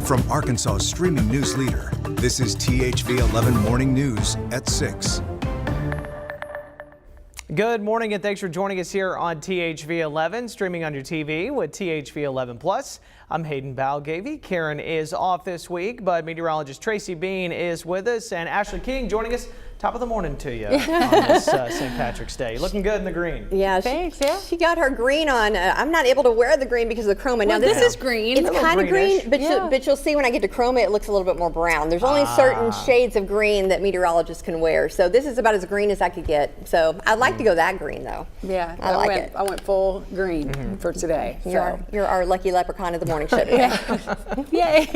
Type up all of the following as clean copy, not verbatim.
From Arkansas's streaming news leader, this is THV 11 Morning News at 6. Good morning and thanks for joining us here on THV 11, streaming on your TV with THV 11 Plus. I'm Hayden Balgavy. Karen is off this week, but meteorologist Tracy Bean is with us, and Ashley King joining us. Top of the morning to you on this St. Patrick's Day. Looking good in the green. Yeah, thanks. She got her green on. I'm not able to wear the green because of the chroma. Well, now this is green. It's kind of green, but, yeah. but you'll see when I get to chroma, it looks a little bit more brown. There's only certain shades of green that meteorologists can wear. So this is about as green as I could get. So I'd like to go that green though. Yeah, I like it. I went full green for today. You're our lucky leprechaun of the morning show today. Yay.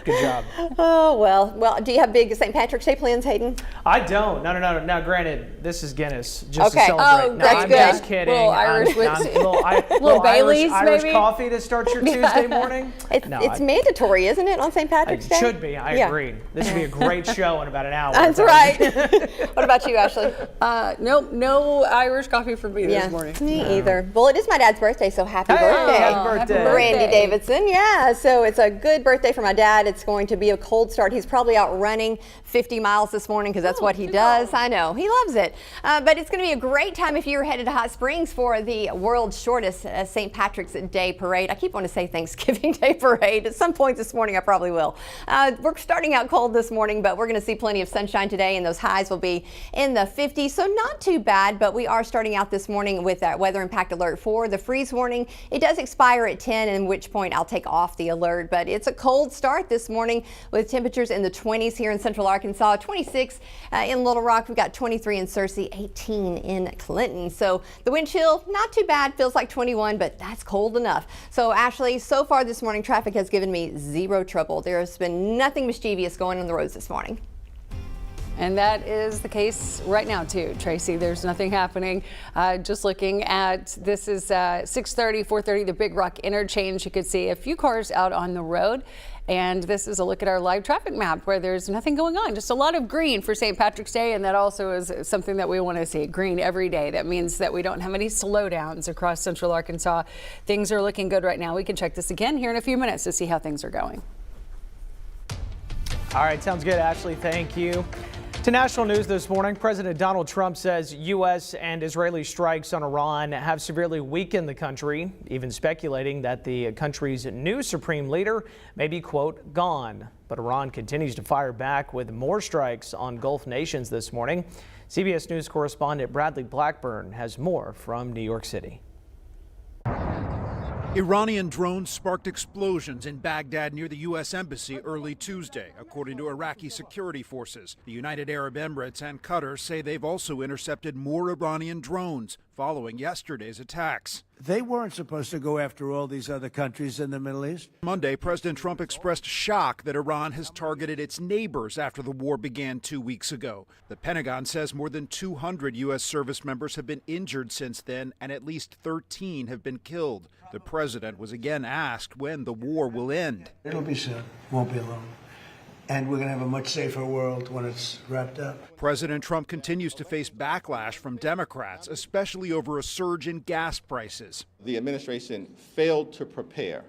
Good job. Oh, well, do you have big St. Patrick's Day plans, Hayden? I don't. No. Now, granted, this is Guinness, just to Okay. celebrate. Oh, No, that's I'm good. just kidding. Little Irish little Baileys, Irish maybe? coffee to start your Tuesday morning. It's mandatory, isn't it, on St. Patrick's Day? It should be. I agree. This would be a great show in about an hour. That's right. What about you, Ashley? No Irish coffee for me this morning. Me either. Well, it is my dad's birthday, so happy birthday. Happy birthday. Randy Davidson. Yeah, so it's a good birthday for my dad. It's going to be a cold start. He's probably out running 50 miles this morning because that's what he does. I know. He loves it. But it's going to be a great time if you're headed to Hot Springs for the world's shortest St. Patrick's Day parade. I keep wanting to say Thanksgiving Day parade. At some point this morning, I probably will. We're starting out cold this morning, but we're going to see plenty of sunshine today, and those highs will be in the 50s. So not too bad, but we are starting out this morning with that weather impact alert for the freeze warning. It does expire at 10, at which point I'll take off the alert, but it's a cold start this morning with temperatures in the 20s here in central Arkansas, 26 in Little Rock. We've got 23 in Searcy, 18 in Clinton. So the wind chill, not too bad, feels like 21, but that's cold enough. So Ashley, so far this morning, traffic has given me zero trouble. There has been nothing mischievous going on the roads this morning. And that is the case right now, too, Tracy. There's nothing happening. Just looking at this is 6:30, 4:30, the Big Rock interchange. You could see a few cars out on the road. And this is a look at our live traffic map where there's nothing going on. Just a lot of green for St. Patrick's Day. And that also is something that we want to see, green every day. That means that we don't have any slowdowns across central Arkansas. Things are looking good right now. We can check this again here in a few minutes to see how things are going. All right, sounds good, Ashley. Thank you. To national news this morning, President Donald Trump says U.S. and Israeli strikes on Iran have severely weakened the country, even speculating that the country's new supreme leader may be, quote, gone. But Iran continues to fire back with more strikes on Gulf nations this morning. CBS News correspondent Bradley Blackburn has more from New York City. Iranian drones sparked explosions in Baghdad near the U.S. Embassy early Tuesday, according to Iraqi security forces. The United Arab Emirates and Qatar say they've also intercepted more Iranian drones following yesterday's attacks. They weren't supposed to go after all these other countries in the Middle East. Monday, President Trump expressed shock that Iran has targeted its neighbors after the war began 2 weeks ago. The Pentagon says more than 200 U.S. service members have been injured since then, and at least 13 have been killed. The president was again asked when the war will end. It'll be soon. Won't be long. And we're going to have a much safer world when it's wrapped up. President Trump continues to face backlash from Democrats, especially over a surge in gas prices. The administration failed to prepare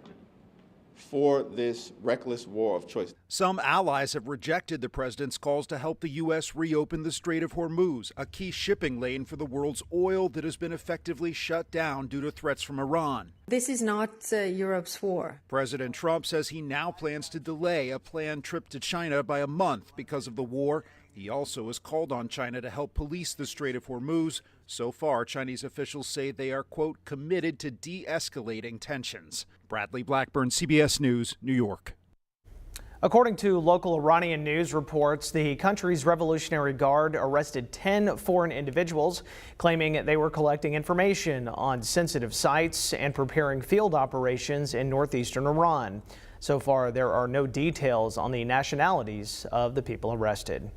for this reckless war of choice. Some allies have rejected the president's calls to help the U.S. reopen the Strait of Hormuz, a key shipping lane for the world's oil that has been effectively shut down due to threats from Iran. This is not Europe's war. President Trump says he now plans to delay a planned trip to China by a month because of the war. He also has called on China to help police the Strait of Hormuz. So far, Chinese officials say they are, quote, committed to de-escalating tensions. Bradley Blackburn, CBS News, New York. According to local Iranian news reports, the country's Revolutionary Guard arrested 10 foreign individuals, claiming they were collecting information on sensitive sites and preparing field operations in northeastern Iran. So far, there are no details on the nationalities of the people arrested.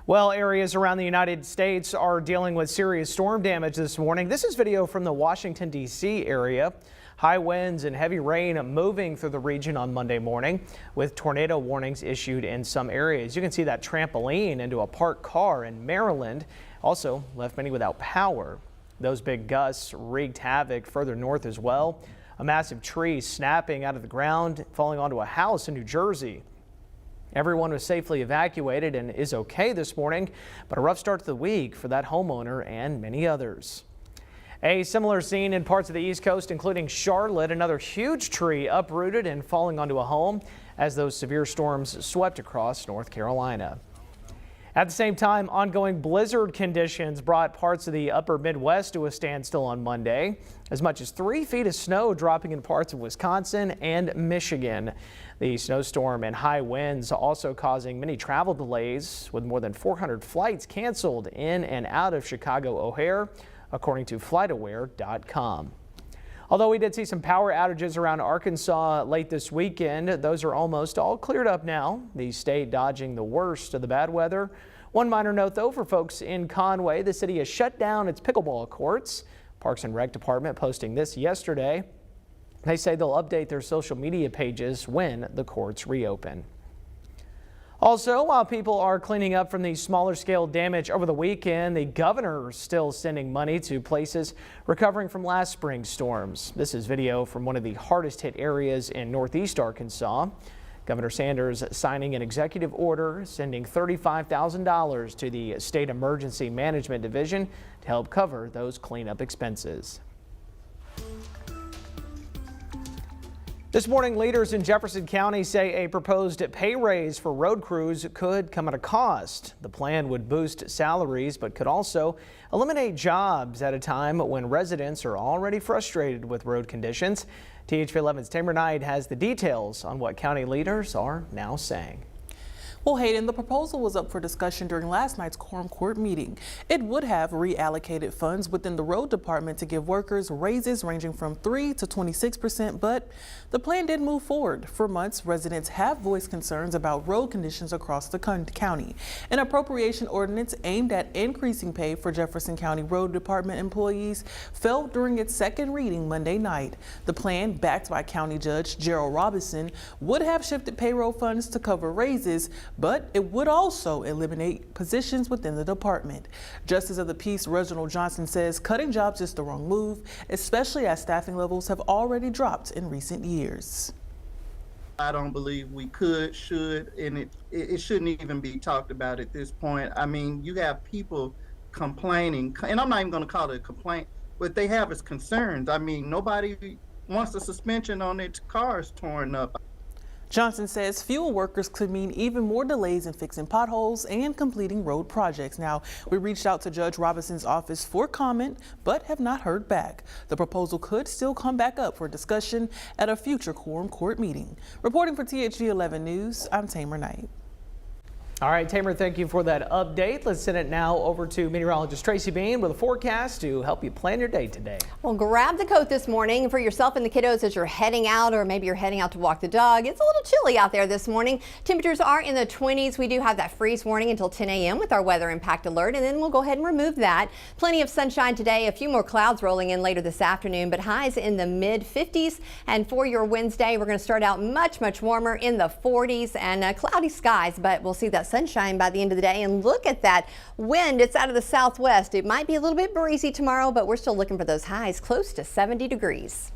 Well, areas around the United States are dealing with serious storm damage this morning. This is video from the Washington, D.C. area. High winds and heavy rain moving through the region on Monday morning, with tornado warnings issued in some areas. You can see that trampoline into a parked car in Maryland also left many without power. Those big gusts wreaked havoc further north as well. A massive tree snapping out of the ground, falling onto a house in New Jersey. Everyone was safely evacuated and is okay this morning, but a rough start to the week for that homeowner and many others. A similar scene in parts of the East Coast, including Charlotte. Another huge tree uprooted and falling onto a home as those severe storms swept across North Carolina. At the same time, ongoing blizzard conditions brought parts of the upper Midwest to a standstill on Monday. As much as 3 feet of snow dropping in parts of Wisconsin and Michigan. The snowstorm and high winds also causing many travel delays, with more than 400 flights canceled in and out of Chicago O'Hare, according to FlightAware.com. Although we did see some power outages around Arkansas late this weekend, those are almost all cleared up now. The state dodging the worst of the bad weather. One minor note, though, for folks in Conway, the city has shut down its pickleball courts. Parks and Rec Department posting this yesterday. They say they'll update their social media pages when the courts reopen. Also, while people are cleaning up from the smaller scale damage over the weekend, the governor is still sending money to places recovering from last spring's storms. This is video from one of the hardest hit areas in northeast Arkansas. Governor Sanders signing an executive order sending $35,000 to the State Emergency Management Division to help cover those cleanup expenses. This morning, leaders in Jefferson County say a proposed pay raise for road crews could come at a cost. The plan would boost salaries, but could also eliminate jobs at a time when residents are already frustrated with road conditions. THV 11's Tamer Knight has the details on what county leaders are now saying. Well, Hayden, the proposal was up for discussion during last night's quorum court meeting. It would have reallocated funds within the road department to give workers raises ranging from 3% to 26%, but the plan did move forward. For months, residents have voiced concerns about road conditions across the county. An appropriation ordinance aimed at increasing pay for Jefferson County Road Department employees fell during its second reading Monday night. The plan, backed by County Judge Gerald Robinson, would have shifted payroll funds to cover raises, but it would also eliminate positions within the department. Justice of the Peace Reginald Johnson says cutting jobs is the wrong move, especially as staffing levels have already dropped in recent years. I don't believe we could, should, and it shouldn't even be talked about at this point. I mean, you have people complaining, and I'm not even going to call it a complaint, what they have is concerns. I mean, nobody wants a suspension on their cars torn up. Johnson says fuel workers could mean even more delays in fixing potholes and completing road projects. Now, we reached out to Judge Robinson's office for comment, but have not heard back. The proposal could still come back up for discussion at a future quorum court meeting. Reporting for THV 11 News, I'm Tamer Knight. All right, Tamer, thank you for that update. Let's send it now over to meteorologist Tracy Bean with a forecast to help you plan your day today. Well, grab the coat this morning for yourself and the kiddos as you're heading out, or maybe you're heading out to walk the dog. It's a little chilly out there this morning. Temperatures are in the 20s. We do have that freeze warning until 10 a.m. with our weather impact alert, and then we'll go ahead and remove that. Plenty of sunshine today, a few more clouds rolling in later this afternoon, but highs in the mid 50s. And for your Wednesday, we're going to start out much warmer in the 40s and cloudy skies, but we'll see that sunshine by the end of the day. And look at that wind. It's out of the southwest. It might be a little bit breezy tomorrow, but we're still looking for those highs close to 70 degrees.